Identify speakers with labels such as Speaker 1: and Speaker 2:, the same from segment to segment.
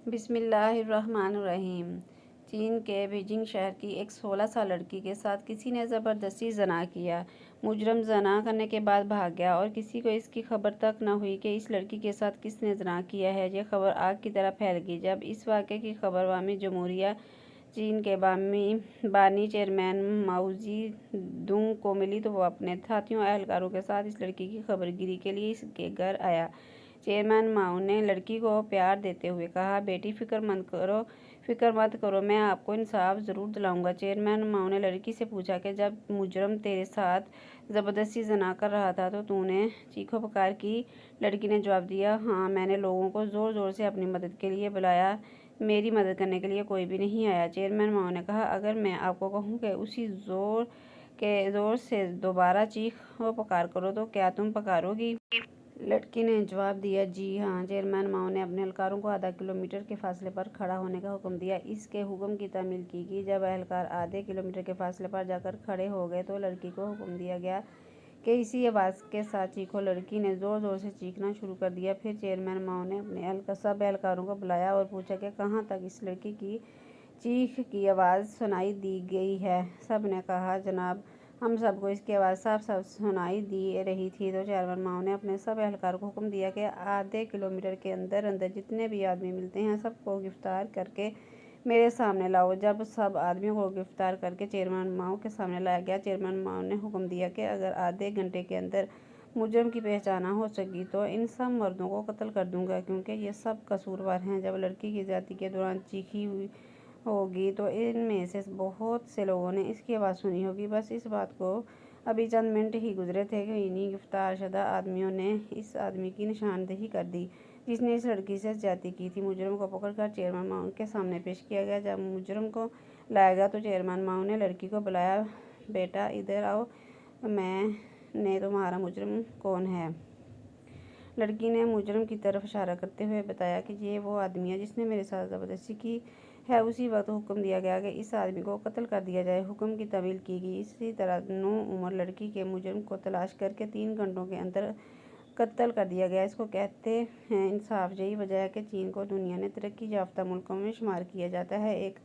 Speaker 1: बिस्मिल्लाहिर्रहमानिर्रहीम। चीन के बीजिंग शहर की एक 16 साल लड़की के साथ किसी ने ज़बरदस्ती ज़ना किया। मुजरम ज़ना करने के बाद भाग गया और किसी को इसकी खबर तक न हुई कि इस लड़की के साथ किसने ज़ना किया है। यह खबर आग की तरह फैल गई। जब इस वाक़े की खबर अवामी जमहूरिया चीन के बानी चेयरमैन माओ ज़ेडुंग को मिली तो वो अपने साथियों एहलकारों के साथ इस लड़की की खबरगिरी के लिए इसके घर आया। चेयरमैन माओ ने लड़की को प्यार देते हुए कहा, बेटी फिक्र मत करो, मैं आपको इंसाफ ज़रूर दिलाऊंगा। चेयरमैन माओ ने लड़की से पूछा कि जब मुजरम तेरे साथ ज़बरदस्ती ज़ना कर रहा था तो तूने चीखो पुकार की? लड़की ने जवाब दिया, हाँ, मैंने लोगों को ज़ोर ज़ोर से अपनी मदद के लिए बुलाया, मेरी मदद करने के लिए कोई भी नहीं आया। चेयरमैन माओ ने कहा, अगर मैं आपको कहूँ कि उसी ज़ोर से दोबारा चीखो पुकार करो तो क्या तुम पुकारोगी? लड़की ने जवाब दिया, जी हाँ। चेयरमैन माओ ने अपने एहलकारों को आधा किलोमीटर के फासले पर खड़ा होने का हुक्म दिया। इसके हुक्म की तामील की गई। जब एहलकार आधे किलोमीटर के फासले पर जाकर खड़े हो गए तो लड़की को हुक्म दिया गया कि इसी आवाज़ के साथ चीखो। लड़की ने ज़ोर ज़ोर से चीखना शुरू कर दिया। फिर चेयरमैन माओ ने अपने सब एहलकारों को बुलाया और पूछा कि कहाँ तक इस लड़की की चीख की आवाज़ सुनाई दी गई है। सब ने कहा, जनाब, हम सबको इसकी आवाज़ साफ साफ सुनाई दे रही थी। तो चेयरमैन माओ ने अपने सब एहलकारों को हुक्म दिया कि आधे किलोमीटर के अंदर अंदर जितने भी आदमी मिलते हैं सबको गिरफ्तार करके मेरे सामने लाओ। जब सब आदमियों को गिरफ्तार करके चेयरमैन माओ के सामने लाया गया, चेयरमैन माओ ने हुक्म दिया कि अगर आधे घंटे के अंदर मुजरम की पहचान हो सकी तो इन सब मर्दों को कत्ल कर दूंगा, क्योंकि ये सब कसूरवार हैं। जब लड़की की ज़्यादती के दौरान चीखी हुई होगी तो इनमें से बहुत से लोगों ने इसकी आवाज़ सुनी होगी। बस इस बात को अभी चंद मिनट ही गुजरे थे कि इन्हीं गिरफ्तार शुदा आदमियों ने इस आदमी की निशानदेही कर दी जिसने इस लड़की से ज्यादती की थी। मुजरम को पकड़कर चेयरमैन माओ के सामने पेश किया गया। जब मुजरम को लाया गया तो चेयरमैन माओ ने लड़की को बुलाया, बेटा इधर आओ, मैंने तुम्हारा मुजरम कौन है? लड़की ने मुजरम की तरफ इशारा करते हुए बताया कि ये वो आदमी है जिसने मेरे साथ ज़बरदस्ती की है। उसी वक्त हुक्म दिया गया कि इस आदमी को कत्ल कर दिया जाए। हुक्म की तामील की गई। इसी तरह 9 उम्र लड़की के मुजरम को तलाश करके 3 घंटों के अंदर कत्ल कर दिया गया। इसको कहते हैं इंसाफ। यही वजह है कि चीन को दुनिया में तरक्की याफ्ता मुल्कों में शुमार किया जाता है। एक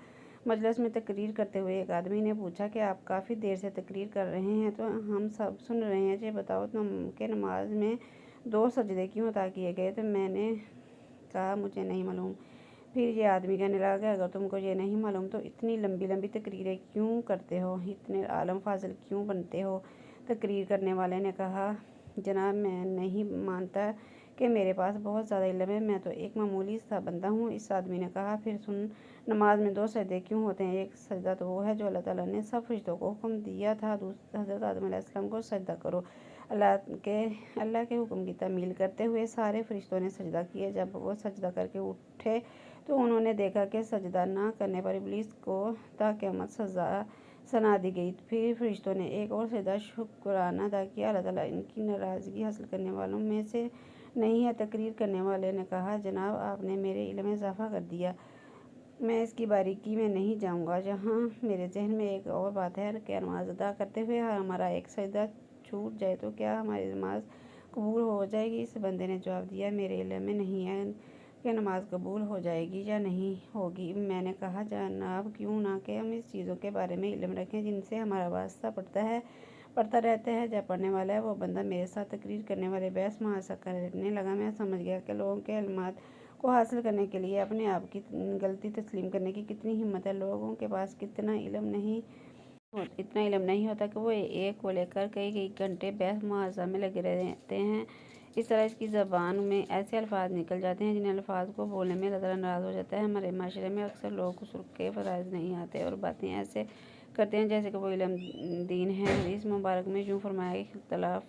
Speaker 1: मजलिस में तकरीर करते हुए एक आदमी ने पूछा कि आप काफ़ी देर से तकरीर कर रहे हैं तो हम सब सुन रहे हैं, ये बताओ कि नमाज में 2 सजदे क्यों अता किए गए? तो मैंने कहा, मुझे नहीं मालूम। फिर ये आदमी कहने लगा कि अगर तुमको ये नहीं मालूम तो इतनी लंबी लंबी तकरीरें क्यों करते हो, इतने आलम फाजिल क्यों बनते हो? तकरीर करने वाले ने कहा, जनाब, मैं नहीं मानता कि मेरे पास बहुत ज़्यादा इल्म है, मैं तो एक मामूली सा बंदा हूँ। इस आदमी ने कहा, फिर सुन, नमाज में 2 सजदे क्यों होते हैं? एक सजदा तो वो है जो अल्लाह ताला ने सब फरिश्तों को हुक्म दिया था, हज़रत आदम अलैहिस्सलाम को सजदा करो। अल्लाह के हुक्म की तामील करते हुए सारे फरिश्तों ने सजदा किया। जब वो सजदा करके उठे तो उन्होंने देखा कि सजदा न करने पर इब्लीस को ता क़यामत सज़ा सुना दी गई। फिर फरिश्तों ने एक और सजदा शुक्राना अदा किया। अल्लाह ताला इनकी नाराज़गी हासिल करने वालों में से नहीं है। तकरीर करने वाले ने कहा, जनाब, आपने मेरे इल्म में इजाफ़ा कर दिया, मैं इसकी बारीकी में नहीं जाऊँगा। जहाँ मेरे जहन में एक और बात है कि नमाज अदा करते हुए हमारा एक सजदा छूट जाए तो क्या हमारी नमाज कबूल हो जाएगी? इस बंदे ने जवाब दिया, मेरे इल्म में नहीं है कि नमाज कबूल हो जाएगी या नहीं होगी। मैंने कहा, जनाब, क्यों ना कि हम इस चीज़ों के बारे में इल्म रखें जिनसे हमारा वास्ता पढ़ता रहता है। जब पढ़ने वाला है वो बंदा मेरे साथ तकरीर करने वाले बहस मुहासा करने लगा। मैं समझ गया कि लोगों के इल्मात को हासिल करने के लिए अपने आप की गलती तस्लीम करने की कितनी हिम्मत है। लोगों के पास इतना इल्म नहीं होता कि वो एक को लेकर कई घंटे बहस मुहासा में लगे रहते हैं। इस तरह इसकी ज़बान में ऐसे अल्फाज निकल जाते हैं जिन अल्फाज को बोलने में अल्लाह ताला नाराज़ हो जाता है। हमारे माशरे में अक्सर लोग खुसर के फ़राइज़ नहीं आते और बातें ऐसे करते हैं जैसे कि वो इल्म दीन है। हदीस मुबारक में यूँ फरमाया, इख्तिलाफ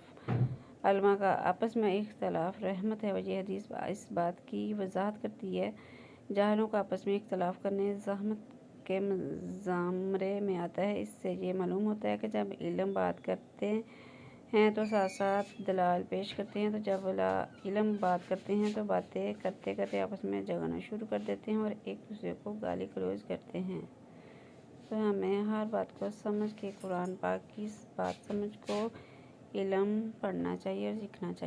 Speaker 1: अल्मा का आपस में इख्तिलाफ रहमत है। ये हदीस इस बात की वजाहत करती है, जाहिलों का आपस में इख्तिलाफ करने ज़हमत के ज़मरे में आता है। इससे ये मालूम होता है कि जब इल्म बात करते हैं तो साथ साथ दलाल पेश करते हैं, तो जब इल्म बात करते हैं तो बातें करते करते आपस में झगड़ना शुरू कर देते हैं और एक दूसरे को गाली गलौज करते हैं। तो हमें हर बात को समझ के कुरान पाक की बात समझ को इल्म पढ़ना चाहिए और सीखना चाहिए।